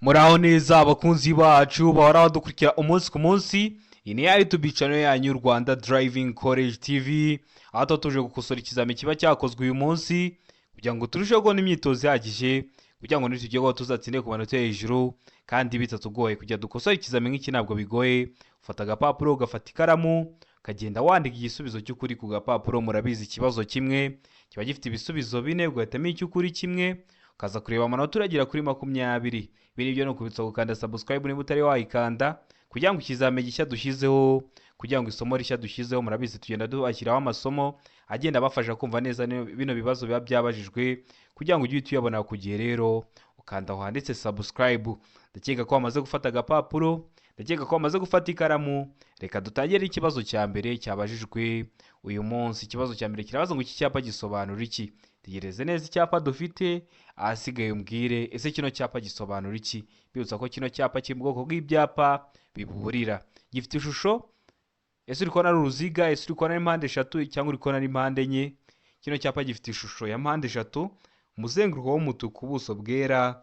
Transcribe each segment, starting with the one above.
Muraho neza abakunzi bacu bahora badukurikira umunsi ku munsi. Iyi ni ya YouTube channel yanyu Rwanda Driving College TV, aho tuba tuje gukosora ikizami kiba cyakozwe uyu munsi kugira ngo turusheho kubona imyitozo ihagije kugira ngo nitujyeho tuzatsinde ku manota hejuru kandi bitatugoye. Kujya dukosora ikizami nk'iki ntabwo bigoye. Ufata agapapuro, ugafata ikaramu, ukagenda wandika igisubizo cy'ukuri ku gapapuro. Murabizi ikibazo kimwe kiba gifite ibisubizo bine, ugahitamo icy'ukuri kimwe, ukaza kureba amanota uragira kuri 20. Ibi nibyo ni ukubitsa gukanda subscribe niba utari wayikanda kugira ngo ikizame gishya dushyizeho, kugira ngo isomo rishya dushyizeho, murabizi tugenda dubashyiraho amasomo agenda abafasha kumva neza bino bibazo biba byabajijwe kugira ngo ujye tuyabona ku gihe. Rero ukanda aho handitse subscribe. Ndakeka ko wamaze gufata agapapuro, ndakeka ko wamaze gufata ikaramu. Reka dutangire ikibazo cya mbere cyabajijwe uyu munsi. Ikibazo cya mbere kirabaza ngo iki cyapa gisobanura iki? Tegereze neza icyapa dufite, ahasigaye umbwire ese kino cyapa gisobanura iki. Bibutsa ko kino cyapa kiri mu bwoko bw'ibyapa biburira. Gifite ishusho, ese uri kubona ari uruziga, ese uri kubona ari mpande eshatu cyangwa uri kubona ari mpande enye? Kino cyapa gifite ishusho ya mpande eshatu, umuzenguruko w'umutuku, ubuso bwera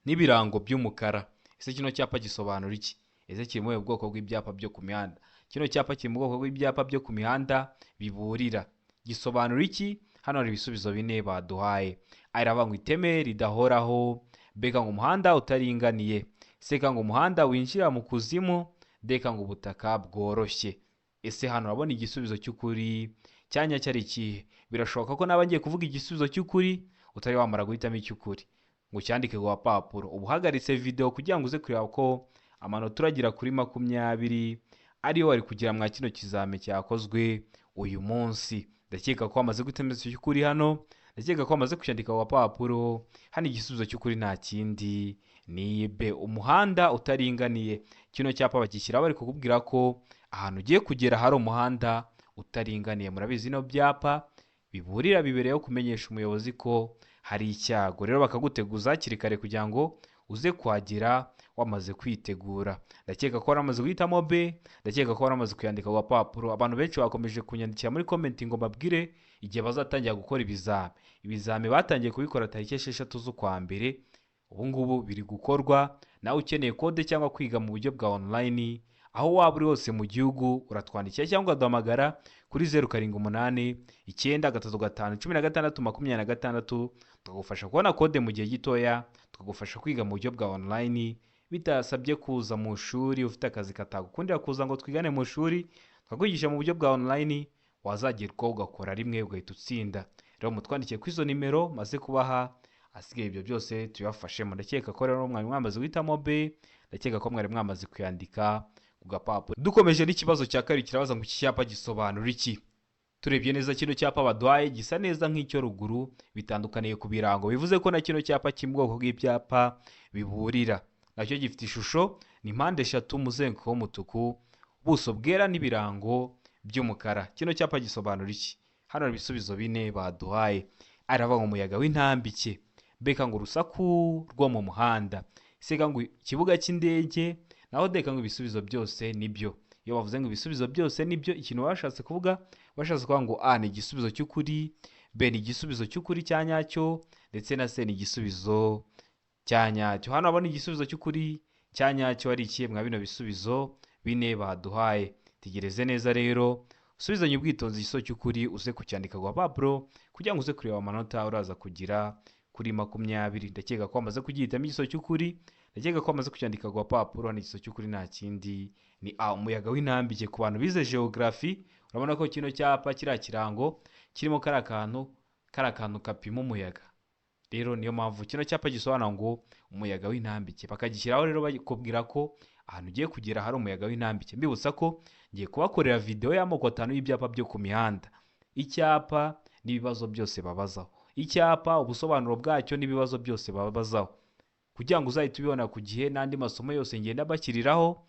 n'ibirango by'umukara. Ese kino cyapa gisobanura iki? Ese kiri mu bwoko bw'ibyapa byo ku mihanda? Kino cyapa kiri mu bwoko bw'ibyapa byo ku mihanda biburira. Gisobanura iki? Hano hari ibisubizo bine baduhaye. Aravuga ngo iteme ridahoraho, beka ngo umuhanda utaringaniye, seka ngo umuhanda winjira mu kuzimu, deka ngo ubutaka bworoshye. Ese hano urabona igisubizo cy'ukuri cyanya cyari ikihe? Birashoboka ko naba ngiye kuvuga igisubizo cy'ukuri utari wamara guhitamo icy'ukuri ngo cyandike ku gapapuro. Ubu uhagaritse video kugira ngo uze kureba ko amanota uragira kuri 20 ariyo wari kugira mwa kino kizame cyakozwe uyu munsi. Ndakeka ko wamaze guhitamo icy'ukuri hano, ndakeka ko wamaze kucyandika ku gapapuro. Hano igisubizo cy'ukuri nta kindi ni B, umuhanda utaringaniye. Kino cyapa bakishyira bari kukubwira ko ahantu ugiye kugera hari umuhanda utaringaniye. Murabizi no byapa biburira bibereyeho kumenyesha umuyobozi ko hari icyago. Rero bakaguteguza hakiri kare kugira ngo uze kuhagera wamaze kwitegura. Ndakeka ko waramaze guhitamo B, ndakeka ko waramaze kuyandika ku gapapuro. Abantu benshi bakomeje kunyandikira muri comment ngo mbabwire igihe bazatangira gukora ibizame. Ibizame batangiye kubikora tariki 6 z'ukwa mbere. Ubu ngubu biri gukorwa. Nawe ukeneye kode cyangwa kwiga mu buryo bwa online, aho waba uri hose mu gihugu, uratwandikira cyangwa ugahamagara kuri 078 935 16 26. Tukagufasha kubona kode mu gihe gitoya, tukagufasha kwiga mu buryo bwa online bitasabye kuza mu shuri ufite akazi katagukundira kuza ngo twigane mu shuri. Tukakwigisha mu buryo bwa online, wazagerwaho ugakora rimwe ugahita utsinda. Rero mutwandikiye kuri izo nimero maze kubaha, asigaye ibyo byose tuyafashemo. Ndakeka ko rero mwari mwamaze guhitamo B, ndakeka ko mwari mwamaze kuyandika ku gapapuro. Dukomeje n'ikibazo cya kabiri kirabaza ngo iki cyapa gisobanura iki? Turebye neza kino cyapa baduhaye gisa neza nk'icyo ruguru, bitandukaniye ku birango. Bivuze ko na kino cyapa kiri mu bwoko bw'ibyapa biburira. Nacyo gifite ishusho ni mpande eshatu, umuzenguruko w'umutuku, ubuso bwera n'ibirango by'umukara. Kino cyapa gisobanura iki? Hano hari ibisubizo bine baduhaye. Aravuga ngo umuyaga w'intambike, beka ngo urusaku rwo mu muhanda, seka ngo ikibuga cy'indege, naho deka ngo ibisubizo byose nibyo. Iyo bavuze ngo ibisubizo byose nibyo, ikintu bashatse kuvuga, bashatse kuvuga ngo A ni igisubizo cy'ukuri, B ni igisubizo cy'ukuri cya nyacyo, ndetse na C ni igisubizo cya nyacyo. Hano abona igisubizo cy'ukuri cya nyacyo ari ikihe mwa bino bisubizo bine baduhaye? Tegereze neza rero, usubizanye ubwitonzi igisubizo cy'ukuri uze kucyandika ku gapapuro kugira ngo uze kureba amanota uraza kugira kuri 20. Ndakeka ko wamaze kugihitamo igisubizo cy'ukuri, ndakeka ko wamaze kucyandika ku gapapuro. Hano igisubizo cy'ukuri nta kindi ni A, umuyaga w'intambike. Ku bantu bize geography urabona ko kino cyapa kiriya kirango kirimo kari akantu kapima umuyaga. Rero niyo mpamvu kino cyapa gisobanura ngo umuyaga w'intambike. Bakagishyiraho rero bakubwira ko ahantu ugiye kugera hari umuyaga w'intambike. Mbibutsa ko ngiye kubakorera video y'amoko 5 y'ibyapa byo ku mihanda. Icyapa n'ibibazo byose babazaho, icyapa ubusobanuro bwacyo n'ibibazo byose babazaho, kugira ngo uzahite ubibona ku gihe. N'andi masomo yose ngenda bashyiriraho,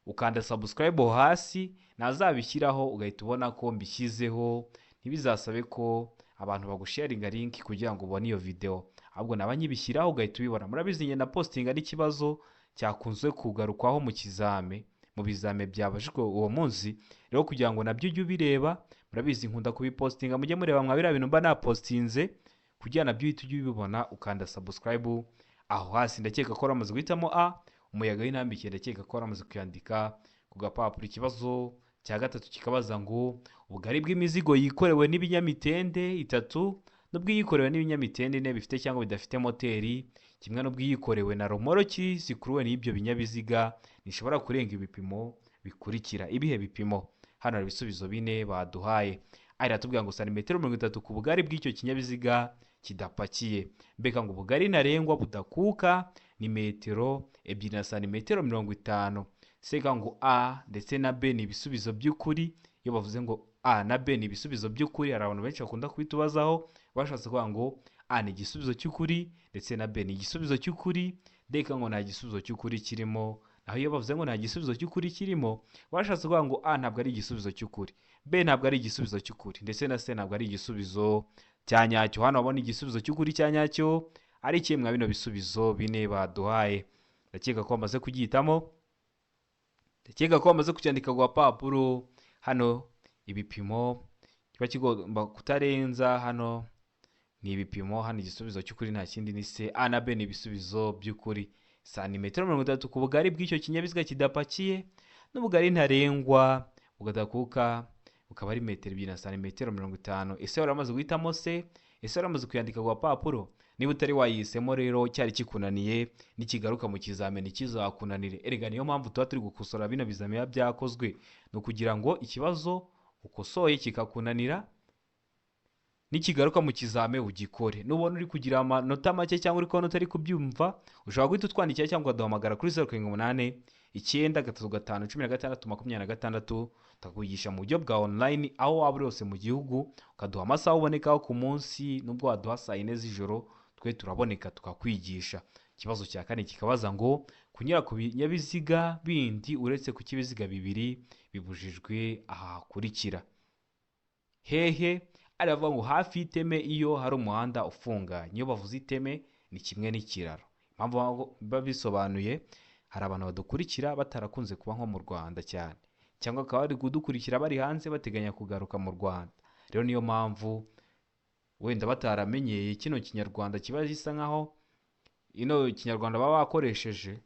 ukanda subscribe hasi, nazabishyiraho ugahita ubona ko mbishyizeho. Ntibizasabe ko abantu bagusharinga link kugira ngo ubone iyo video, ahubwo nabanyibishyiraho ugahita ubibona. Murabizi ngenda postinga n'ikibazo cyakunzwe kugarukwaho mu kizame, mu bizame byabajijwe uwo munsi. Rero kugira ngo nabyo ujye ubireba, murabizi nkunda kubipostinga, mujye mureba mwa biriya bintu mba napostinze kugira nabyo uhite ujye ubibona. Ukanda subscribe aho hasi ndakeka ko waramaze guhitamo A. Umuyaga w'intambike ndakeka ko waramaze kuyandika ku gapapuro. Ikibazo cya gatatu kikabaza ngo ubugari bw'imizigo yikorewe n'ibinyamitende 3 n'ubwiyikorewe n'ibinyamitende 4 bifite cyangwa bidafite moteri kimwe n'ubwiyikorewe na romoroki zikuruwe n'ibyo binyabiziga nishobora kurenga ibipimo bikurikira. Ibihe bipimo? Hano hari ibisubizo 4 baduhaye. Aratubwira ngo santimetero 30 ku bugari bw'icyo kinyabiziga kidapakiye. Mbega ngo ubugari ntarengwa budakuka ni metero 2 na santimetero 50. Sega ngo A ndetse na B ni ibisubizo by'ukuri. Iyo bavuze ngo A na B ni ibisubizo by'ukuri, hari abantu benshi bakunda kwitubazaho bashatse kuvuga ngo A ni igisubizo cy'ukuri ndetse na B ni igisubizo cy'ukuri, deka ngo nta gisubizo cy'ukuri kirimo. Naho iyo bavuze ngo nta gisubizo cy'ukuri kirimo, bashatse kuvuga ngo A ntabwo ari igisubizo cy'ukuri, B ntabwo ari igisubizo cy'ukuri, ndetse na C ntabwo ari igisubizo cya nyacyo. Hano babona igisubizo cy'ukuri cya nyacyo ari kimwe bino bisubizo 4 baduhaye. Ndakeka ko bamaze kugihitamo, ndakeka ko bamaze kucyandika ku papuro. Hano ibipimo kiba kigomba kutarenza, hano ni ibipimo, hano igisubizo cy'ukuri nta kindi ni C. A na B ni ibisubizo by'ukuri. Santimetero 30 ku bugari bw'icyo kinyabiziga kidapakiye n'ubugari ntarengwa bugadakuka bukaba ari metero 2 na santimetero 50. Ese waramaze guhitamo C? Ese waramaze kuyandika ku papuro? Niba utari wayihisemo rero cyari kikunaniye nikigaruka mu kizamini kizakunanire. Erega niyo mpamvu tuba turi gukosora bino bizamini byakozwe, no kugira ngo ikibazo ukosoye kikakunanira nikigaruka mu kizame ugikore. Nubona uri kugira amanota make cyangwa uri kubona utari kubyumva, ushobora guhita utwandikira cyangwa ugahamagara kuri 0789 935 takugisha mu buryo bwa online aho waba uri hose mu gihugu, ukaduha amasaha ubonekaho ku munsi. Nubwo waduha saa 4 z'ijoro twe turaboneka tukakwigisha. Ikibazo cya kane kikabaza ngo kunyura ku binyabiziga bindi uretse ku kibiziga bibiri bibujijwe aha hakurikira. Hehe? Aravuga ngo hafi y'iteme iyo hari umuhanda ufunganye. Iyo bavuze iteme ni kimwe n'ikiraro. Impamvu babisobanuye, hari abantu badukurikira batarakunze kuba nko mu Rwanda cyane, cyangwa akaba bari kudukurikira bari hanze bateganya kugaruka mu Rwanda. Rero niyo mpamvu wenda bataramenyeye kino kinyarwanda kiba gisa nkaho ino kinyarwanda baba bakoresheje,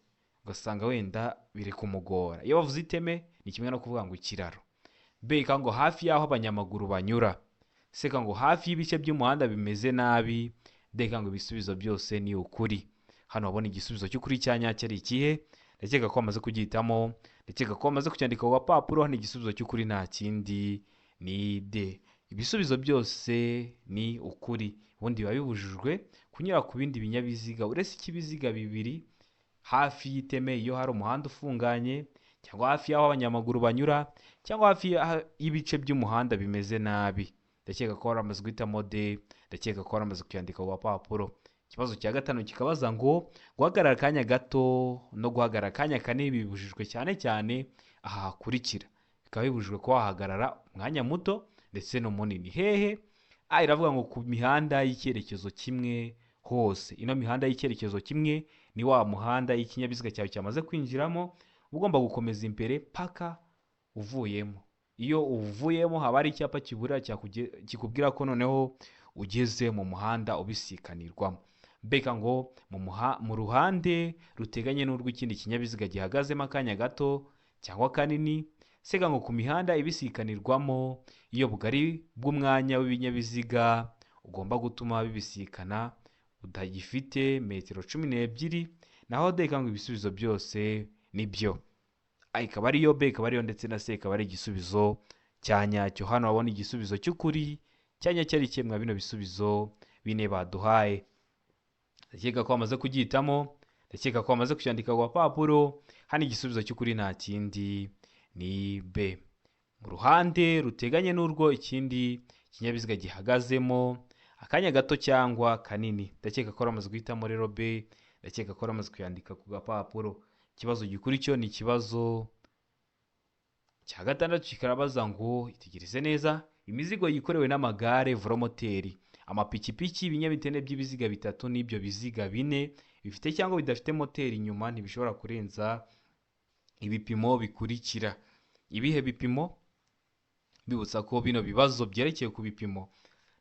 ugasanga wenda biri kumugora. Iyo bavuze iteme ni kimwe no kuvuga ngo ikiraro. Beka ngo hafi y'aho abanyamaguru banyura. Seka ngo hafi y'ibice by'umuhanda bimeze nabi. Deka ngo ibisubizo byose ni ukuri. Hano wabona igisubizo cy'ukuri cya nyacyo ari ikihe? Ndakeka ko bamaze kugihitamo, ndakeka ko bamaze kucyandika ku papuro. Hano igisubizo cy'ukuri nta kindi ni D. Ibisubizo byose ni ukuri. Ubundi biba bibujijwe kunyura ku bindi binyabiziga uretse ikibiziga bibiri hafi y'iteme iyo hari umuhanda ufunganye, cyangwa hafi y'aho abanyamaguru banyura, cyangwa hafi y'ibice by'umuhanda bimeze nabi. Ndakeka ko waramaze guhitamo D. Ndakeka ko waramaze kuyandika ku papuro. Ikibazo cya gatanu kikabaza ngo guhagarara akanya gato no guhagarara akanya kanini bibujijwe cyane cyane aha hakurikira. Bikaba bibujijwe ko wahagarara umwanya muto ndetse no munini. Hehe? Iravuga ngo ku mihanda y'icyerekezo kimwe hose. Ino mihanda y'icyerekezo kimwe ni wa muhanda y'ikinyabiziga cyawe cyamaze kwinjiramo, ugomba gukomeza imbere paka uvuyemo. Iyo uvuyemo haba ari icyapa kibura kikubwira ko noneho ugeze mu muhanda ubisikanirwamo. Mbega ngo mu ruhande ruteganye n'urw'ikindi kinyabiziga gihagazemo akanya gato cyangwa kanini. Sega ngo ku mihanda ibisikanirwamo iyo bugari bw'umwanya w'ibinyabiziga ugomba gutuma bibisikana udagifite metero 12. Naho deka ngo ibisubizo byose nibyo. Ikaba ariyo B, ikaba ariyo ndetse na C ikaba ari igisubizo cya nyacyo. Hano wabona igisubizo cy'ukuri cya nyacyo ari kimwe bino bisubizo 4 baduhaye. Ndakeka ko bamaze kugihitamo, ndakeka ko bamaze kucyandika ku papuro. Hano igisubizo cy'ukuri nta kindi ni B. Mu ruhande ruteganye n'urwo ikindi kinyabiziga gihagazemo akanya gato cyangwa kanini. Ndakeka ko bamaze guhitamo rero B. Ndakeka ko bamaze kuyandika ku gapapuro. Ikibazo gikurikira ni ikibazo cya gatandatu kikarabaza ngo itegereze neza. Imizigo yikorewe n'amagare velomoteri, amapikipiki, ibinyamitende by'ibiziga 3 n'ibyo biziga 4 bifite cyangwa bidafite moteri inyuma ntibishobora kurenza ibipimo bikurikira. Ibihe bipimo? Bibutsa ko bino bibazo byerekeye ku bipimo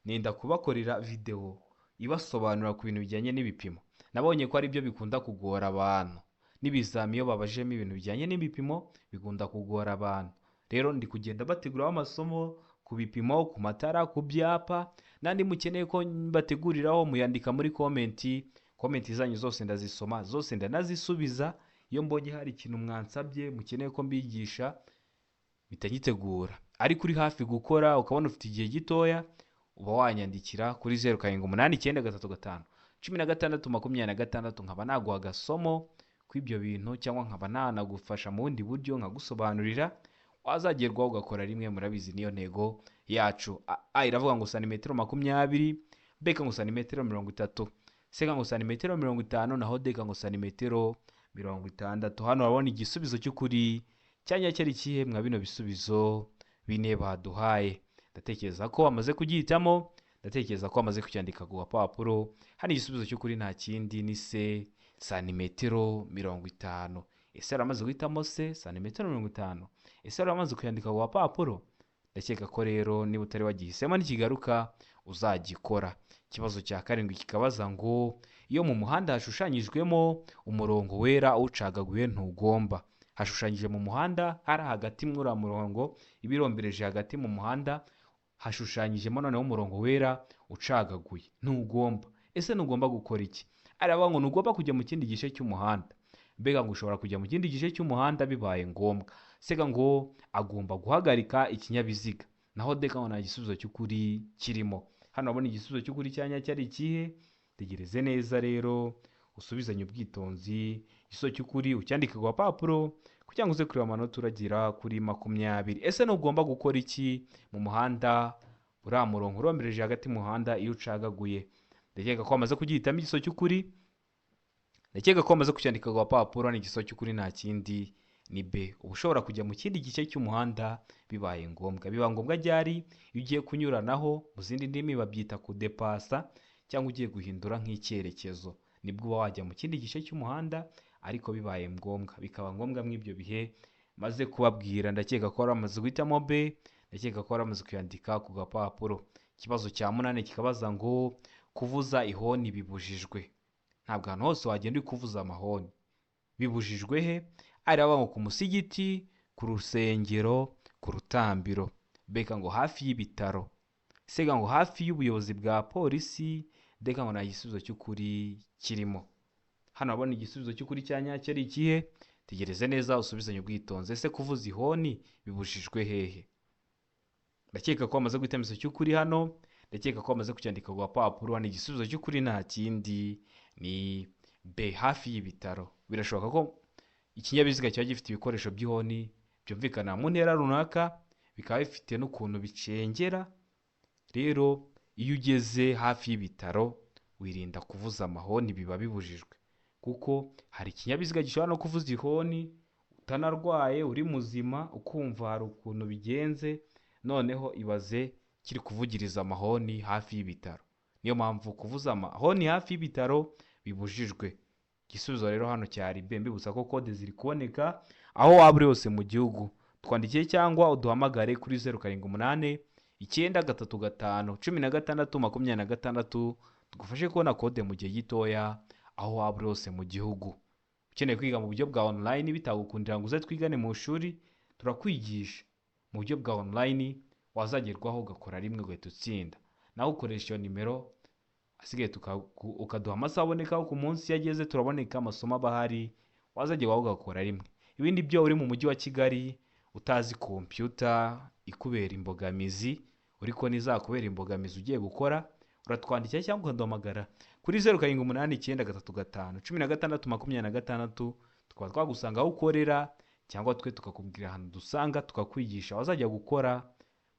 nenda kubakorera video ibasobanura ku bintu bijyanye n'ibipimo. nabonye ko ari byo bikunda kugora abantu, n'ibizami iyo babajemo ibintu bijyanye n'ibipimo bikunda kugora abantu. Rero ndi kugenda bateguraho amasomo ku bipimo, ku matara, ku byapa, n'andi mukeneye ko bateguriraho muyandika muri komenti zanyu zose ndazisoma, zose ndanazisubiza. Iyo mbonye hari ikintu mwansabye mukeneye ko mbigisha mpita ngitegura, ariko uri hafi gukora ukabona ufite igihe gitoya, uba wanyandikira kuri 0789551626 nkaba naguha agasomo kw'ibyo bintu, cyangwa nkaba nanagufasha mu bundi buryo nkagusobanurira, wazagerwaho ugakora rimwe. Murabizi niyo ntego yacu. A iravuga ngo santimetero 20, B ngo santimetero 30, C ngo santimetero 50, naho D ngo santimetero 60. Hano urabona igisubizo cy'ukuri cyanya cyari kihe mwa bino bisubizo bine baduhaye. Ndatekereza ko wamaze kugihitamo, ndatekereza ko wamaze kucyandika ku gapapuro. Hano igisubizo cy'ukuri nta kindi ni C, santimetero 50. Ese uramaze guhitamo C, santimetero 50? Ese uramaze kuyandika ku gapapuro? Ndakeka ko rero niba utari wagihisemo nikigaruka uzagikora. Ikibazo cya 7 kikabaza ngo iyo mu muhanda hashushanyijwemo umurongo wera ucagaguye ntugomba. Hashushanyije mu muhanda hari hagati muri murongo ibirombereje hagati mu muhanda, hashushanyijemo noneho umurongo wera ucagaguye ntugomba. Ese ntugomba gukora iki? Aravuga ngo ntugomba kujya mu kindi gice cy'umuhanda. Mbega ngo ushobora kujya mu kindi gice cy'umuhanda bibaye ngombwa. Sega ngo agomba guhagarika ikinyabiziga, naho D ngo nta gisubizo cy'ukuri kirimo. Hano urabona igisubizo cy'ukuri cyanya cyari ikihe? Tegereze neza rero usubizanye ubwitonzi, igisubizo cy'ukuri ucyandike ku gapapuro kugira ngo uze kureba amanota uragira kuri 20. Ese ntugomba gukora iki mu muhanda uriya murongo urombereje hagati mu muhanda iyo ucagaguye? Ndakeka ko wamaze kugihitamo igisubizo cy'ukuri, ndakeka ko wamaze kucyandika ku gapapuro. Ni igisubizo cy'ukuri nta kindi ni B. Uba ushobora kujya mu kindi gice cy'umuhanda bibaye ngombwa. Biba ngombwa ryari? Iyo ugiye kunyuranaho, mu zindi ndimi babyita kudepasa, cyangwa ugiye guhindura nk'icyerekezo, nibwo uba wajya mu kindi gice cy'umuhanda, ariko bibaye ngombwa. Bikaba ngombwa mw'ibyo bihe maze kubabwira. Ndakeka ko waramaze guhitamo B, ndakeka ko waramaze kuyandika ku gapapuro. Ikibazo cya 8 kikabaza ngo kuvuza ihoni bibujijwe. Ntabwo ahantu hose wagenda uri kuvuza amahoni. Bibujijwe he? Aravuga ngo ku musigiti, ku rusengero, ku rutambiro. B ngo hafi y'ibitaro. C ngo hafi y'ubuyobozi bwa polisi. D ngo nta gisubizo cy'ukuri kirimo. Hano urabona igisubizo cy'ukuri cyanya cyari ikihe? Tegereze neza usubizanye ubwitonzi. Ese kuvuza ihoni bibujijwe hehe? Ndakeka ko wamaze guhitamo igisubizo cy'ukuri hano, ndakeka ko wamaze kucyandika ku gapapuro. Hano igisubizo cy'ukuri nta kindi ni B, hafi y'ibitaro. Birashoboka ko ikinyabiziga kiba gifite ibikoresho by'ihoni byumvikana mu ntera runaka, bikaba bifite n'ukuntu bicengera. Rero iyo ugeze hafi y'ibitaro wirinda kuvuza amahoni, biba bibujijwe, kuko hari ikinyabiziga gishobora no kuvuza ihoni utanarwaye, uri muzima, ukumva hari ukuntu bigenze, noneho ibaze kiri kuvugiriza amahoni hafi y'ibitaro. Niyo mpamvu kuvuza amahoni hafi y'ibitaro bibujijwe. Igisubizo rero hano cyari B. Mbibutsa ko kode ziri kuboneka aho waba uri hose mu gihugu. Twandikiye cyangwa uduhamagare kuri 0788935626 tugufashe kubona kode mu gihe gitoya aho waba uri hose mu gihugu. Ukeneye kwiga mu buryo bwa online bitagukundira ngo uze twigane mu shuri, turakwigisha mu buryo bwa online, wazagerwaho ugakora rimwe ugahita utsinda. Nawe ukoresha iyo nimero, asigaye ukaduha amasaha abonekaho ku munsi yageze, turaboneka amasomo abahari, wazagerwaho ugakora rimwe. Ibindi byo uri mu mujyi wa Kigali utazi computer ikubera imbogamizi, uriko nizakubera imbogamizi ugiye gukora, uratwandikira cyangwa ukaduhamagara kuri 0789351626 tukaba twagusanga aho ukorera, cyangwa twe tukakubwira ahantu dusanga tukakwigisha wazajya gukora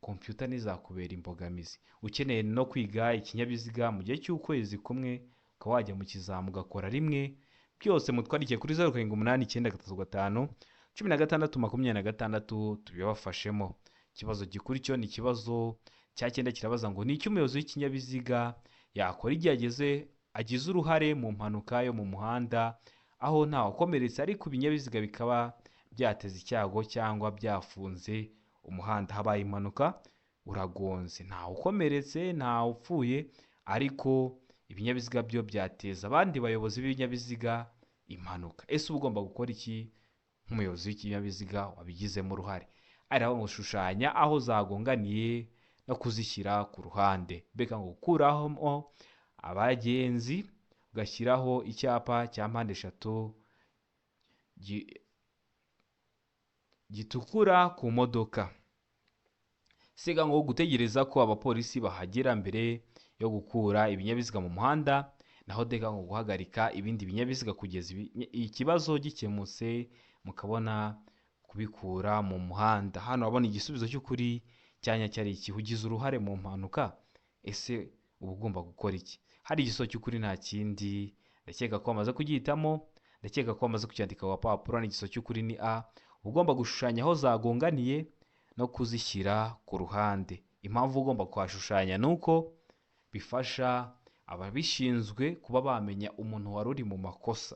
computer nizakubera imbogamizi. Ukeneye no kwiga ikinyabiziga mu gihe cy'ukwezi kumwe, ukaba wajya mu kizamu ugakora rimwe, byose mutwarikiye kuri 0789351626 tubibafashemo. Ikibazo gikurikiraho ni ikibazo cya 9 kirabaza ngo ni iki umuyobozi w'ikinyabiziga yakora igihe agize uruhare mu mpanuka yo mu muhanda, aho nta wakomeretse ariko ibinyabiziga bikaba byateza icyago cyangwa byafunze umuhanda. Habaye impanuka, uragonze, nta ukomeretse, nta upfuye, ariko ibinyabiziga byo byateza abandi bayobozi b'ibinyabiziga impanuka. Ese uba ugomba gukora iki nk'umuyobozi w'ikinyabiziga wabigizemo uruhare? Ari aho gushushanya aho zagonganiye no kuzishyira ku ruhande, mbega ngo gukuraho abagenzi ugashyiraho icyapa cya mpande eshatu gitukura ku modoka. Siga ngo gutegereza ko abapolisi bahagera mbere yo gukura ibinyabiziga mu muhanda, naho deka ngo guhagarika ibindi binyabiziga kugeza ikibazo gikemutse mukabona kubikura mu muhanda. Hano wabona igisubizo cy'ukuri cyanya cyari iki: ugize uruhare mu mpanuka, ese uba ugomba gukora iki? Hari igisubizo cy'ukuri nta kindi, ndakeka ko wamaze kugihitamo, ndakeka ko wamaze kucyandika ku papuro. Igisubizo cy'ukuri ni A, uba ugomba gushushanya aho zagonganiye no kuzishyira ku ruhande. Impamvu ugomba kuhashushanya ni uko bifasha ababishinzwe kuba bamenya umuntu wari uri mu makosa.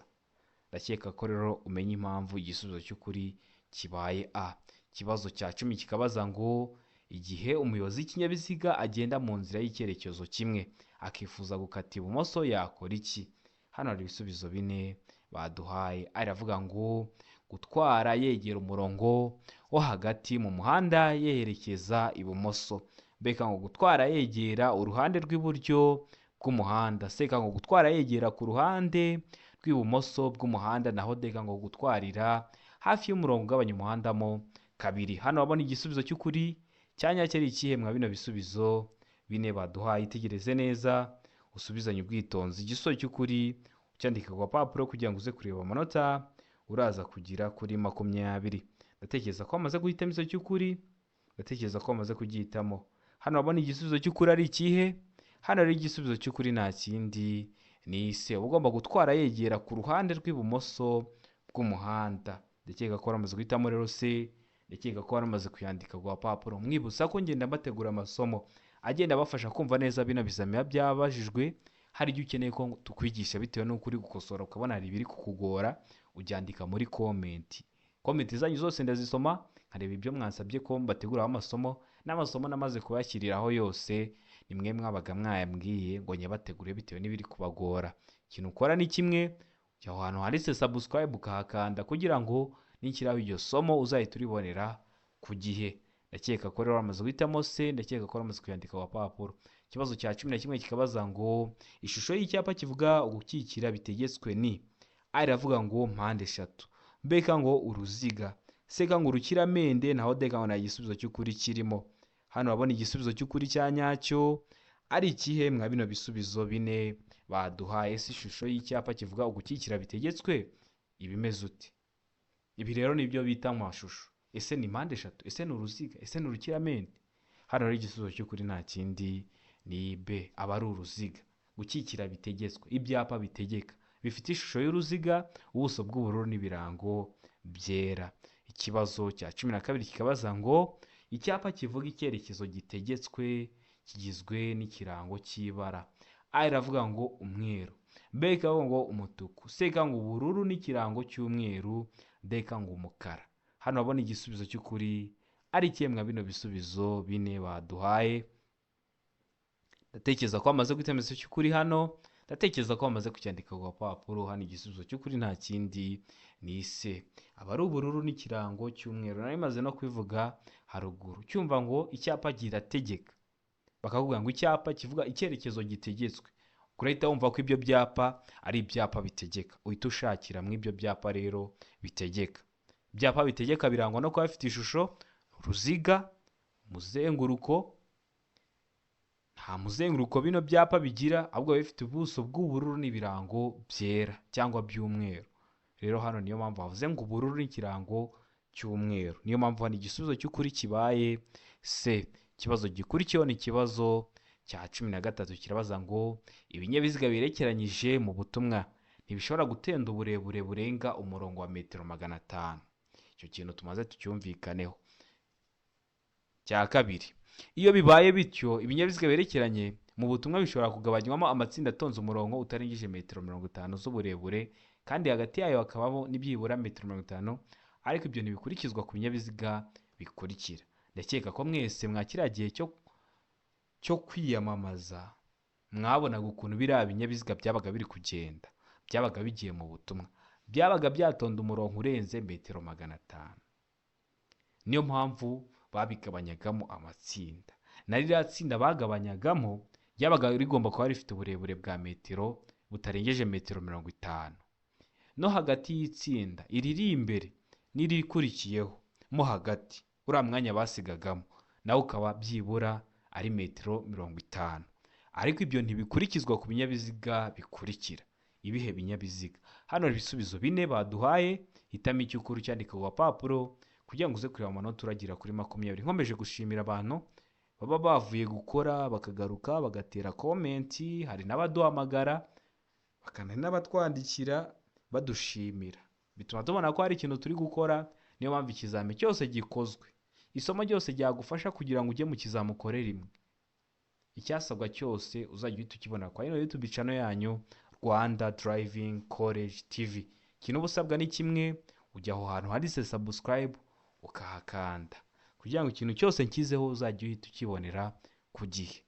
Ndakeka ko rero umenya impamvu igisubizo cy'ukuri kibaye A. Ikibazo cya 10 kikabaza ngo igihe umuyobozi w'ikinyabiziga agenda mu nzira y'icyerekezo kimwe akifuza gukata ibumoso yakora iki? Hano hari ibisubizo 4 baduhaye. Aravuga ngo gutwara yegera umurongo wo hagati mu muhanda yerekeza ibumoso. Mbega ngo gutwara yegera uruhande rw'iburyo bw'umuhanda. Seka ngo gutwara yegera ku ruhande rw'ibumoso bw'umuhanda, naho deka ngo gutwarira hafi y'umurongo ugabanya umuhanda mo kabiri. Hano wabona igisubizo cy'ukuri cyanya cyari ikihe mwa bino bisubizo 4 baduhaye? Itegereze neza usubizanye ubwitonzi. Igisubizo cy'ukuri ucyandika ku papuro kugira ngo uze kureba amanota uraza kugira kuri 20. Ndatekereza ko wamaze guhitamo igisubizo cy'ukuri, ndatekereza ko wamaze kugihitamo. Hano wabona igisubizo cy'ukuri ari ikihe? Hano ari igisubizo cy'ukuri nta kindi ni C, ugomba gutwara yegera ku ruhande rw'ibumoso bw'umuhanda. Ndakeka ko waramaze guhitamo rero C, ndakeka ko waramaze kuyandika ku papuro. Mwibutsa ko ngenda mbategura amasomo agenda bafasha kumva neza bino bizamini byabajijwe. Hari igihe ukeneye ko tukwigisha bitewe n'uko uri gukosora ukabona hari ibiri kukugora, ubyandika muri komenti. Komenti zanyu zose ndazisoma nkareba ibyo mwansabye ko mbateguraho amasomo, n'amasomo namaze kubashyiriraho yose ni mwe mwabaga mwayambwiye ngo nyabategure bitewe n'ibiri kubagora. Ikintu ukora ni kimwe, jya aho hantu handitse subscribe ukahakanda kugira ngo ninshyiraho iryo somo uzahita uribonera ku gihe. Ndakeka ko rero wamaze guhitamo C, ndakeka ko wamaze kuyandika ku papuro. Ikibazo cya 11 kikabaza ngo ishusho y'icyapa kivuga gukikira bitegetswe ni A. Iravuga ngo mpande eshatu, mbeka ngo uruziga, seka ngo urukiramende, naho deka ngo nta gisubizo cy'ukuri kirimo. Hano wabona igisubizo cy'ukuri cya nyacyo ari ikihe mwa bino bisubizo 4 baduhaye? Si ishusho y'icyapa kivuga gukikira bitegetswe ibimeze uti? Ibi rero nibyo bita amashusho. Ese ni mpande eshatu, ese ni uruziga, ese ni urukiramende? Hano rero igisubizo cy'ukuri nta kindi ni B, aba ari uruziga. Gukikira bitegetswe, ibyapa bitegeka bifite ishusho y'uruziga, ubuso bw'ubururu n'ibirango byera. Ikibazo cya 12 kikabaza ngo icyapa kivuga icyerekezo gitegetswe kigizwe n'ikirango cy'ibara. A. Iravuga ngo umweru, B. Ikavuga ngo umutuku, C. Ikavuga ngo ubururu n'ikirango cy'umweru, D. Ikavuga ngo umukara. Hano wabona igisubizo cy'ukuri ari ikihe mwa bino bisubizo 4 baduhaye? Ndatekereza ko wamaze guhitamo igisubizo cy'ukuri hano, ndatekereza ko wamaze kucyandika ku papuro. Hano igisubizo cy'ukuri nta kindi ni C, aba ari ubururu n'ikirango cy'umweru. Nari maze no kwivuga haruguru, cyumva ngo icyapa kirategeka, bakavuga ngo icyapa kivuga icyerekezo gitegetswe, kurahita wumva ko ibyo byapa ari ibyapa bitegeka, uhita ushakira mu ibyo byapa rero bitegeka. Ibyapa bitegeka birangwa no kuba bifite ishusho uruziga, umuzenguruko. Nta muzenguruko bino byapa bigira, ahubwo bifite ubuso bw'ubururu n'ibirango byera cyangwa by'umweru. Rero hano niyo mpamvu bavuze ngo ubururu n'ikirango cy'umweru, niyo mpamvu hano igisubizo cy'ukuri kibaye C. Ikibazo gikurikiyeho ni ikibazo cya 13 kirabaza ngo ibinyabiziga birekeranyije mu butumwa ntibishobora gutenda uburebure burenga umurongo wa metero 500. Icyo kintu tumaze tucyumvikaneho. Cya kabiri, iyo bibaye bityo ibinyabiziga berekeranye mu butumwa bishobora kugabanywamo amatsinda atonze umurongo utarengeje metero 50 z'uburebure, kandi hagati yayo hakabamo n'ibyibura metero 50, ariko ibyo ntibikurikizwa ku binyabiziga bikurikira. Ndakeka ko mwese mwakira gihe cyo kwiyamamaza mwabonaga ukuntu biriya binyabiziga byabaga biri kugenda, byabaga bigiye mu butumwa, byabaga byatonda umurongo urenze metero 500. niyo mpamvu babigabanyagamo amatsinda, na ririya tsinda bagabanyagamo ryabaga rigomba kuba rifite uburebure bwa metero butarengeje metero 50. no hagati y'itsinda iriri imbere n'irikurikiyeho mo hagati uriya mwanya basigagamo nawe ukaba byibura ari metero 50. ariko ibyo ntibikurikizwa ku binyabiziga bikurikira. ibihe binyabiziga? hano ibisubizo 4 baduhaye, hitamo icyo ukuri cyandika ku gapapuro kugira ngo uze kureba amanota uragira kuri 20. nkomeje gushimira abantu baba bavuye gukora bakagaruka bagatera komenti, hari n'abaduhamagara bakana n'abatwandikira badushimira, bituma tubona ko hari ikintu turi gukora. niyo mpamvu ikizami cyose gikozwe, isomo ryose ryagufasha kugira ngo ujye mu kizami ukore rimwe, icyasabwa cyose uzajya uhita ukibona kwa ino YouTube channel yanyu Rwanda Driving College TV. ikintu uba usabwa ni kimwe, ujya aho hantu handitse subscribe ukahakanda kugira ngo ikintu cyose nkizeho uzajya uhita ukibonera ku gihe.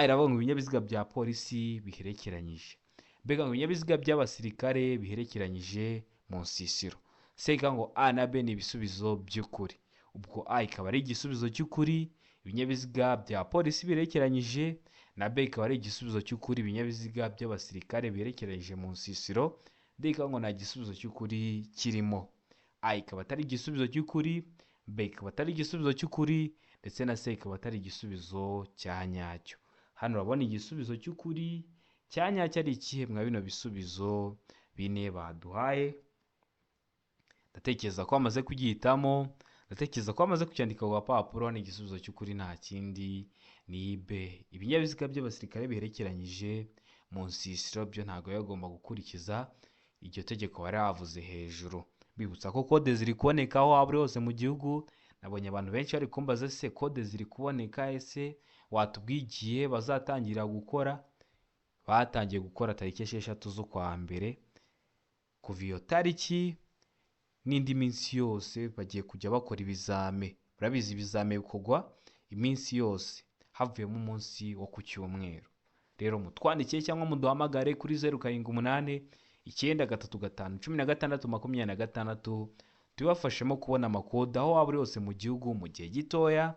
Iravuga ngo ibinyabiziga bya polisi biherekeranyije, mbega ngo ibinyabiziga by'abasirikare biherekeranyije mu nsisiro. seka ngo A na B ni ibisubizo by'ukuri, ubwo A ikaba ari igisubizo cy'ukuri, ibinyabiziga bya polisi biherekeranyije, na B ikaba ari igisubizo cy'ukuri, ibinyabiziga by'abasirikare biherekeranyije mu nsisiro. D ikaba ngo nta gisubizo cy'ukuri kirimo. A ikaba atari igisubizo cy'ukuri, B ikaba atari igisubizo cy'ukuri, ndetse na C ikaba atari igisubizo cya nyacyo. hano urabona igisubizo cy'ukuri cya nyacyo ari ikihe mwa bino bisubizo 4 baduhaye? ndatekereza ko bamaze kugihitamo, ndatekereza ko bamaze kucyandika ku gapapuro. ni igisubizo cy'ukuri nta kindi ni B. ibinyabiziga by'abasirikare biherekeranyije mu nsisiro byo ntabwo bagomba gukurikiza iryo tegeko bari bavuze hejuru. bibutsa ko kode ziri kuboneka aho waba uri hose mu gihugu. nabonye abantu benshi bari kumbaza se kode ziri kuboneka, ese watubwigiye bazatangira gukora. batangiye gukora tariki 6 z'ukwa mbere. kuva iyo tariki n'indi minsi yose bagiye kujya bakora ibizame. urabizi ibizame bikorwa iminsi yose havuyemo umunsi wo ku cyumweru. rero mutwandikiye cyangwa muduhamagare kuri 0788 tubafashemo kubona amakode aho waba uri hose mu gihugu mu gihe gitoya.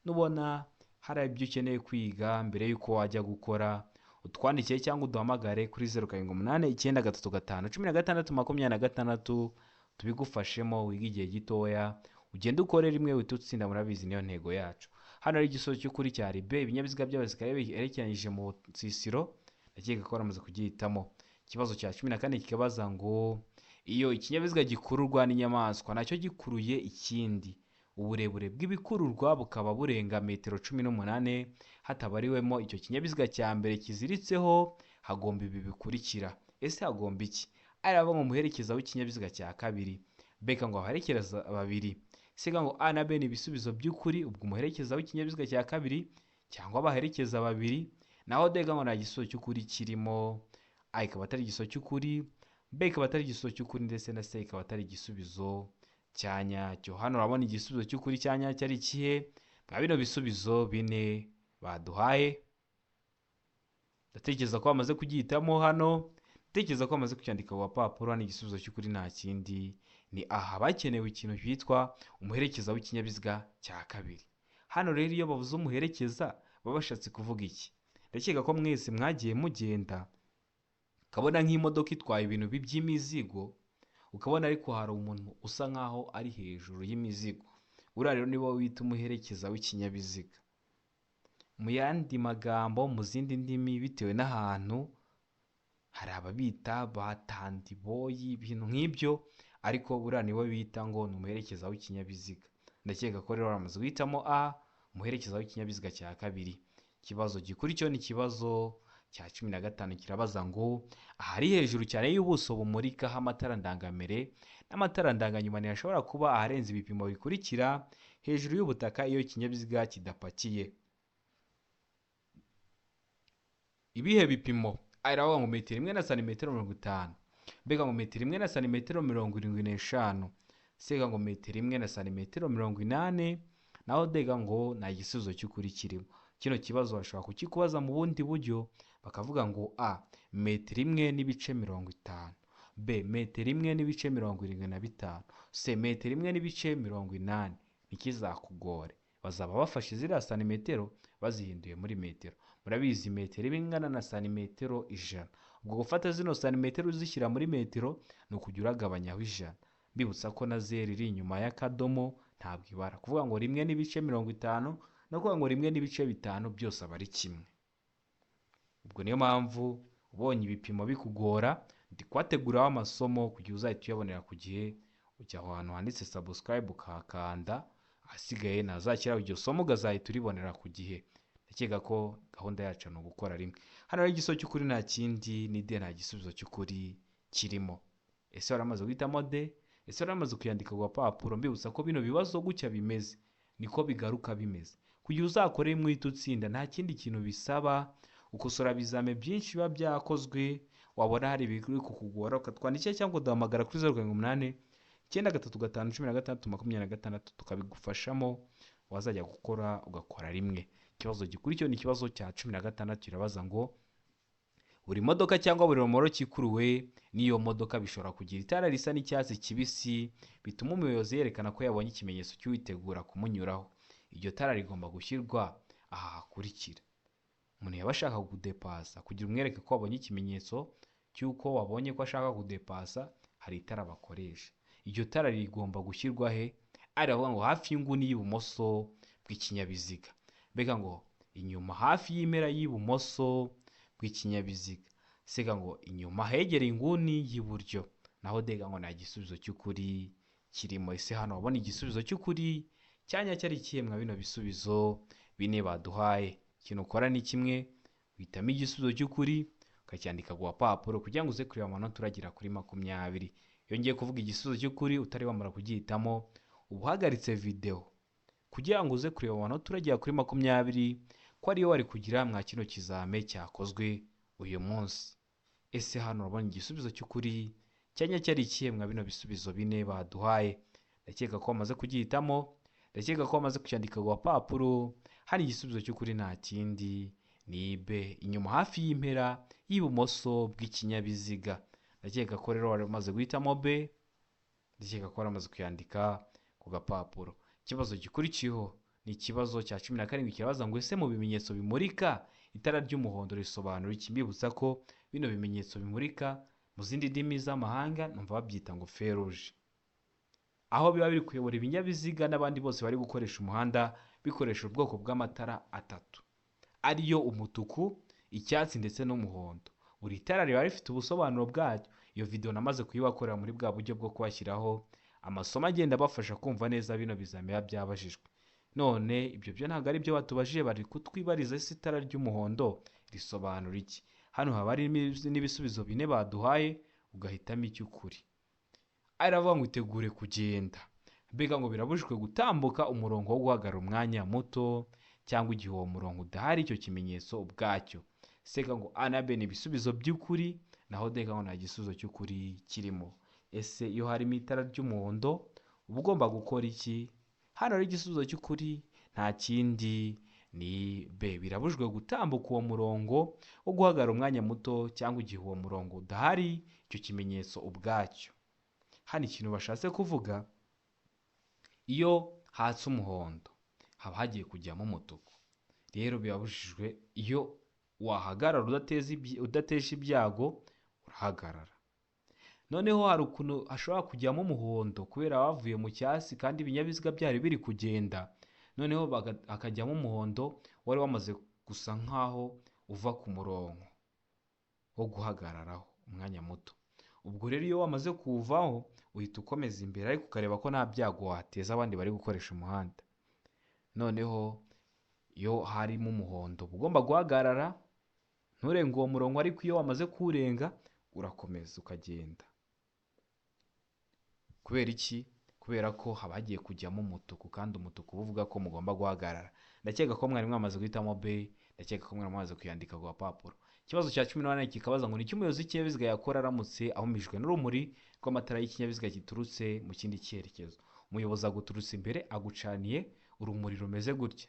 nubona hari ibyo ukeneye kwiga mbere y'uko wajya gukora, utwandikiye cyangwa uduhamagare kuri 0788 tubigufashemo wiga igihe gitoya, ugende ukore rimwe uhita utsinda. murabizi niyo ntego yacu. hano ari igisubizo cy'ukuri cya B, ibinyabiziga by'abasirikare biherekeranyije mu nsisiro. ndakeka ko baramaze kugihitamo. ikibazo cya 14 kikabaza ngo iyo ikinyabiziga gikururwa n'inyamaswa nacyo gikuruye ikindi, uburebure bw'ibikururwa bukaba burenga metero 18 hatabariwemo icyo kinyabiziga cya mbere kiziritseho, hagomba ibi bikurikira. ese hagomba iki? araba ngo muherekeza w'ikinyabiziga cya kabiri, beka ngo abaherekeza babiri. sega ngo A na B ni ibisubizo by'ukuri, ubwo umuherekeza w'ikinyabiziga cya kabiri cyangwa abaherekeza babiri. naho D ngo nta gisubizo cy'ukuri kirimo. A ikaba atari igisubizo cy'ukuri, B ikaba atari igisubizo cy'ukuri, ndetse na C ikaba atari igisubizo cya nyacyo. hano urabona igisubizo cy'ukuri cya nyacyo ari ikihe mwa bino bisubizo 4 baduhaye? ndatekereza ko bamaze kugihitamo. hano ndatekereza ko bamaze kucyandika ku gapapuro. ni igisubizo cy'ukuri nta kindi ni aha. bakenewe ikintu cyitwa umuherekeza w'ikinyabiziga cya kabiri. hano rero iyo bavuze umuherekeza baba bashatse kuvuga iki? ndakeka ko mwese mwagiye mugenda ukabona nk'imodoka itwaye ibintu by'imizigo, ukabona ariko hari umuntu usa nkaho ari hejuru y'imizigo. uriya rero nibo wita umuherekeza w'ikinyabiziga. mu yandi magambo, mu zindi ndimi bitewe n'ahantu, hari ababita batandiboyi, ibintu nk'ibyo, ariko uriya niwe bita ngo ni umuherekeza w'ikinyabiziga. ndakeka ko rero baramaze guhitamo A, umuherekeza w'ikinyabiziga cya kabiri. ikibazo gikurikiyeho ni ikibazo cya 15 kirabaza ngo ahari hejuru cyane y'ubuso bumurikaho amatara ndangamere n'amatara ndanganyuma ntiyashobora kuba aharenze ibipimo bikurikira hejuru y'ubutaka iyo ikinyabiziga kidapakiye. ibihe bipimo? aravuga ngo metero 1 na santimetero 50, mbega ngo metero 1 na santimetero 75, sega ngo metero 1 na santimetero 80, naho dega ngo nta gisubizo cy'ukuri kirimo. kino kibazo bashobora kukikubaza mu bundi buryo bakavuga ngo a metero imwe n'ibice 50, b metero imwe n'ibice 75, c metero imwe n'ibice 80. Ntikizakugore, bazaba bafashe ziriya santimetero bazihinduye muri metero. Murabizi metero iba ingana na santimetero 100. Ubwo gufata zino santimetero uzishyira muri metero ni ukujya uragabanyaho 100. Mbibutsa ko na zero iri inyuma y'akadomo ntabwo ibara. Kuvuga ngo 1 n'ibice 50 no kuvuga ngo 1 n'ibice 5 byose aba ari kimwe. Ubwo niyo mpamvu ubonye ibipimo bikugora, ndi kwateguraho amasomo kugira uzahita uyabonera ku gihe. Ujya ahantu handitse subscribe ukahakanda, ahasigaye nazashyiraho iryo somo ugazahita uribonera ku gihe. Ndakeka ko gahunda yacu ni ugukora rimwe. Hano rero igisubizo cy'ukuri nta kindi ni D, nta gisubizo cy'ukuri kirimo. Ese waramaze guhitamo D? Ese waramaze kuyandika ku gapapuro? Mbibutsa ko bino bibazo gutya bimeze niko bigaruka bimeze. Kugira uzakore rimwe uhita utsinda, nta kindi kintu bisaba. Ukosora bizame byinshi biba byakozwe, wabona hari ibiri kukugora ukatwandikira cyangwa udahamagara kuri 088 935 tukabigufashamo, wazajya gukora ugakora rimwe. Ikibazo gikurikiyeho ni ikibazo cya 16 kirabaza ngo buri modoka cyangwa buri romoro kikuruwe n'iyo modoka bishobora kugira itara risa n'icyatsi kibisi bituma umuyobozi yerekana ko yabonye ikimenyetso cy'uwitegura kumunyuraho. Iryo tara rigomba gushyirwa aha hakurikira. Umuntu yaba ashaka kudepasa, kugira umwereke ko wabonye ikimenyetso cy'uko wabonye ko ashaka kudepasa, hari itara bakoresha. Iryo tara rigomba gushyirwa he? Aravuga ngo hafi y'inguni y'ibumoso bw'ikinyabiziga. Mbega ngo inyuma hafi y'impera y'ibumoso bw'ikinyabiziga. Sega ngo inyuma hegereye inguni y'iburyo. Naho dega ngo nta gisubizo cy'ukuri kirimo. Ese hano wabona igisubizo cy'ukuri cyanya cyari kiyemwa bino bisubizo bine baduhaye. Ikintu ukora ni kimwe, uhitamo igisubizo cy'ukuri ukacyandika ku gapapuro kugira ngo uze kureba amanota uragira kuri 20. Iyo ngiye kuvuga igisubizo cy'ukuri utari wamara kugihitamo, ubuhagaritse video kugira ngo uze kureba amanota uragira kuri 20 ko ariyo wari kugira mwa kino kizame cyakozwe uyu munsi. Ese hano urabona igisubizo cy'ukuri cyanya cyari kiyemwa bino bisubizo bine baduhaye. Ndakeka ko wamaze kugihitamo, ndakeka ko wamaze kucyandika ku gapapuro. Hari igisubizo cy'ukuri nta kindi ni B, inyuma hafi y'impera y'ibumoso bw'ikinyabiziga. Ndakeka ko rero wari umaze guhitamo B, ndakeka ko waramaze kuyandika ku gapapuro. Ikibazo gikurikiyeho ni ikibazo cya 17 kirabaza ngo ese mu bimenyetso bimurika itara ry'umuhondo risobanura iki? Mbibutsa ko bino bimenyetso bimurika mu zindi ndimi z'amahanga numva babyita ngo feu rouge, aho biba biri kuyobora ibinyabiziga n'abandi bose bari gukoresha umuhanda bikoresha ubwoko bw'amatara atatu, ariyo umutuku, icyatsi ndetse n'umuhondo. Buri tara riba rifite ubusobanuro bwaryo. Iyo video namaze kuyibakorera muri bwa buryo bwo kubashyiraho amasomo agenda bafasha kumva neza bino bizamera byabajijwe. None ibyo byo ntabwo ari byo batubajije, bari kutwibariza ese itara ry'umuhondo risobanura iki. Hano haba hari n'ibisubizo bine baduhaye ugahitamo icy'ukuri. Aravuga ngo itegure kugenda. Mbega ngo birabujijwe gutambuka umurongo wo guhagarara umwanya muto cyangwa igihe uwo murongo udahari icyo kimenyetso ubwacyo. Seka ngo A na B ni ibisubizo by'ukuri, naho D ngo nta gisubizo cy'ukuri kirimo. Ese iyo harimo itara ry'umuhondo uba ugomba gukora iki? Hano ari igisubizo cy'ukuri nta kindi ni B, birabujijwe gutambuka uwo murongo wo guhagarara umwanya muto cyangwa igihe uwo murongo udahari icyo kimenyetso ubwacyo. Hano ikintu bashatse kuvuga, iyo hatse umuhondo haba hagiye kujyamo umutuku. Rero birabujijwe, iyo wahagarara udateje ibyago urahagarara. Noneho hari ukuntu hashobora kujyamo umuhondo kubera wavuye mu cyasi kandi ibinyabiziga byari biri kugenda, noneho hakajyamo umuhondo wari wamaze gusa nkaho uva ku murongo wo guhagararaho umwanya muto. Ubwo rero iyo wamaze kuvaho uhita ukomeza imbere ariko ukareba ko nta byago wateza abandi bari gukoresha umuhanda. Noneho iyo harimo umuhondo ugomba guhagarara nturenga uwo murongo, ariko iyo wamaze kuwurenga urakomeza ukagenda. Kubera iki? Kubera ko haba hagiye kujyamo umutuku kandi umutuku uvuga ko mugomba guhagarara. Ndakeka ko mwari mwamaze guhitamo B, ndakeka ko mwari mwamaze kuyandika ku gapapuro. Ikibazo cya 18 kikabaza ngo ni iki umuyobozi w'ikinyabiziga yakora aramutse ahumijwe n'urumuri rw'amatara y'ikinyabiziga giturutse mu kindi cyerekezo. Umuyobozi aguturutse imbere agucaniye urumuri rumeze gutya.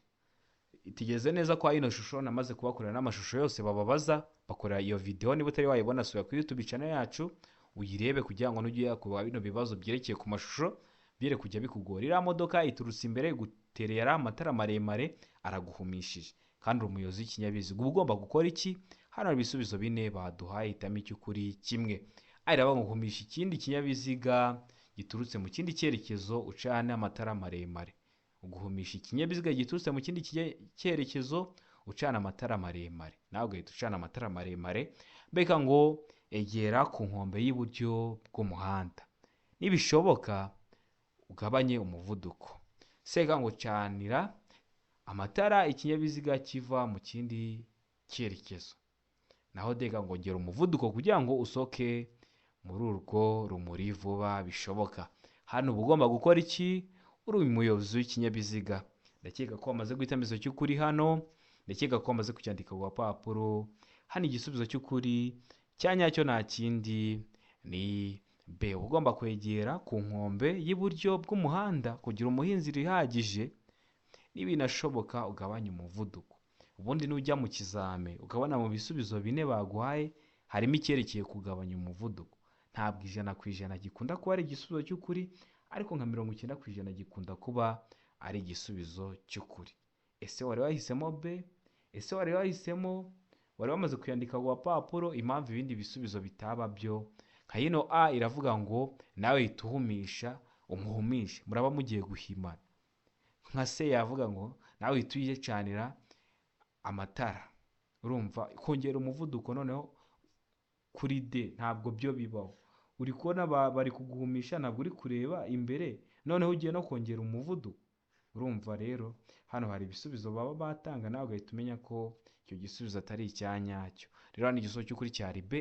itigeze neza kwa ino shusho namaze kubakorera n'amashusho yose bababaza, bakorera iyo video. Niba utari wayibona sura kuri YouTube channel yacu uyirebe kugira ngo nujye yakuba bino bibazo byerekeye ku mashusho bire kujya bikugora. Iriya modoka iturutse imbere guterera amatara maremare araguhumishije, kandi umuyobozi w'ikinyabiziga uba ugomba gukora iki? Hano hari ibisubizo bine baduhaye, hitamo icy'ukuri kimwe. Araba guhumisha ikindi kinyabiziga giturutse mu kindi cyerekezo ucana amatara maremare. Uguhumisha ikinyabiziga giturutse mu kindi cyerekezo ucana amatara maremare, nawe ugahita ucana amatara maremare. Mbega ngo egera ku nkombe y'iburyo bw'umuhanda, nibishoboka ugabanye umuvuduko. Sega ngo canira amatara ikinyabiziga kiva mu kindi cyerekezo, naho dega ngo ngera umuvuduko kugira ngo usoke muri urwo rumuri vuba bishoboka. Hano uba ugomba gukora iki? Uri umuyobozi w'ikinyabiziga. Ndakeka ko wamaze guhitamo izo cy'ukuri hano, ndakeka ko wamaze kucyandika ku papuro. Hano igisubizo cy'ukuri cyanyacyo nta kindi ni B. Ugomba kwegera ku nkombe y'iburyo bw'umuhanda kugira umuhinzi rihagije, nibinashoboka ugabanya umuvuduko. Ubundi nujya mu kizame ukabona mu bisubizo bine baguhaye harimo icyerekeye kugabanya umuvuduko, ntabwo 100% gikunda kuba ari igisubizo cy'ukuri, ariko nka 90% gikunda kuba ari igisubizo cy'ukuri. Ese wari wahisemo B? Ese wari wahisemo, wari wamaze kuyandika ku papuro impamvu ibindi bisubizo bitaba byo? Nka yino A iravuga ngo nawe ituhumisha umuhumishe, muraba mugiye guhimana. Nka C yavuga ngo nawe ituyicanira amatara, urumva kongera umuvuduko. Noneho kuri D ntabwo byo bibaho, uri kubona bari kuguhumisha, ntabwo uri kureba imbere, noneho ugiye no kongera umuvuduko. Urumva rero hano hari ibisubizo baba batanga, nawe ugahita umenya ko icyo gisubizo atari icyanyacyo. Rero ni igisubizo cy'ukuri cyari B.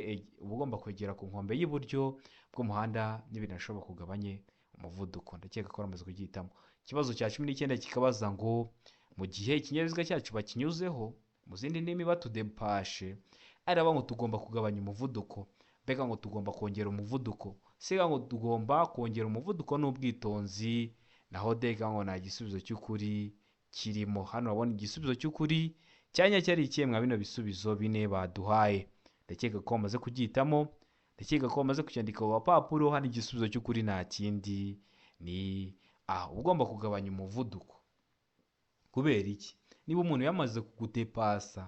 Uba ugomba kwegera ku nkombe y'iburyo bw'umuhanda nibinashoboka ugabanye umuvuduko. Ndakeka ko wamaze kugihitamo. Ikibazo cya 19 kikabaza ngo mu gihe ikinyabiziga cyacu bakinyuzeho, mu zindi ndimi batudepashe, araba ngo tugomba kugabanya umuvuduko. Mbega ngo tugomba kongera umuvuduko. Sega ngo tugomba kongera umuvuduko n'ubwitonzi, naho dega ngo nta gisubizo cy'ukuri kirimo. Hano urabona igisubizo cy'ukuri cyanya cyari ikemwa bino bisubizo bine baduhaye. Ndakeka ko wamaze kugihitamo, ndakeka ko wamaze kucyandika ku papuro. Hano igisubizo cy'ukuri nta kindi ni A. Ugomba kugabanya umuvuduko. Kubera iki? Niba umuntu yamaze kugutepasa,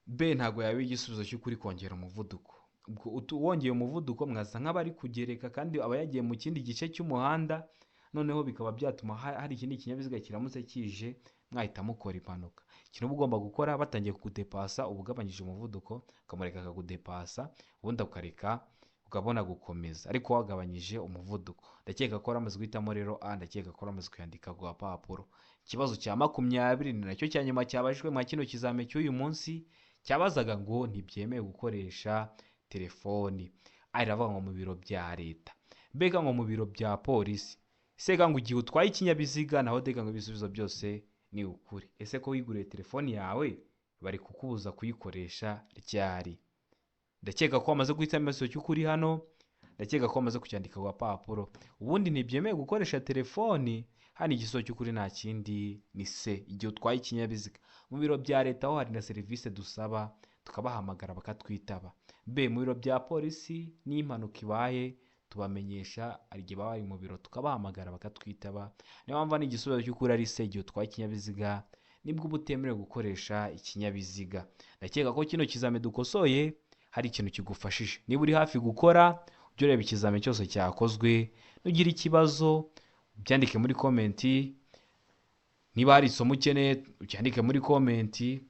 B ntago yawe igisubizo cy'ukuri kongera umuvuduko. Ubwo wongeye umuvuduko mwasa nk'abari kugereka, kandi aba yagiye mu kindi gice cy'umuhanda, noneho bikaba byatuma hari ikindi kinyabiziga kiramutse kije mwahita mukora impanuka. Ikintu uba ugomba gukora batangiye kugutepasa, uba ugabanyije umuvuduko, ukamureka akagutepasa, ubundi ukareka ukabona gukomeza, ariko wagabanyije umuvuduko. Ndakeka ko waramaze guhitamo rero A, ndakeka ko waramaze kuyandika ku papuro. Ikibazo cya 20 ni nacyo cya nyuma cyabajwe mwa kino kizame cy'uyu munsi, cyabazaga ngo ntibyemewe gukoresha telefoni. Aravuga ngo mu biro bya leta, mbega ngo mu biro bya polisi. Sega ngo igihe utwaye ikinyabiziga, naho dega ngo ibisubizo byose ni ukuri. Ese ko wiguriye telefoni yawe bari kukubuza kuyikoresha ryari? Ndakeka ko wamaze guhitamo igisubizo cy'ukuri hano, ndakeka ko wamaze kucyandika ku papuro. Ubundi ntibyemewe gukoresha telefoni, hano igisubizo cy'ukuri nta kindi ni C. Igihe utwaye ikinyabiziga. Mu biro bya leta ho hari na serivisi dusaba tukabahamagara bakatwitaba. B. Mu biro bya polisi n'impanuka ibaye tubamenyesha, igihe baba bari mu biro tukabahamagara bakatwitaba. Niyo mpamvu ni igisubizo cy'ukuri ari C. Igihe utwaye ikinyabiziga nibwo utemerewe gukoresha ikinyabiziga. Ndakeka ko kino kizame dukosoye hari ikintu kigufashije. Niba uri hafi gukora, ujye ureba ikizame cyose cyakozwe, nugira ikibazo byandike muri komenti. Niba hari isomo ukeneye ucyandike muri komenti.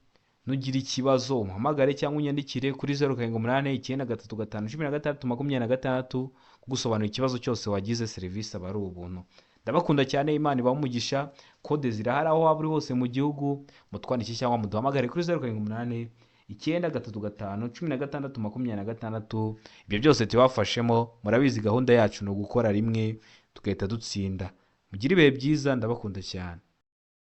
Nugira ikibazo umuhamagare cyangwa unyandikire kuri 0789351626 kugusobanurira ikibazo cyose wagize. Serivisi aba ari ubuntu. Ndabakunda cyane, Imana ibahe umugisha. Kode zirahari aho waba uri hose mu gihugu, mutwandike cyangwa muduhamagare kuri 0789351626. Ibyo byose tubafashemo. Murabizi gahunda yacu no gukora rimwe tugahita dutsinda. Mugire ibihe byiza, ndabakunda cyane.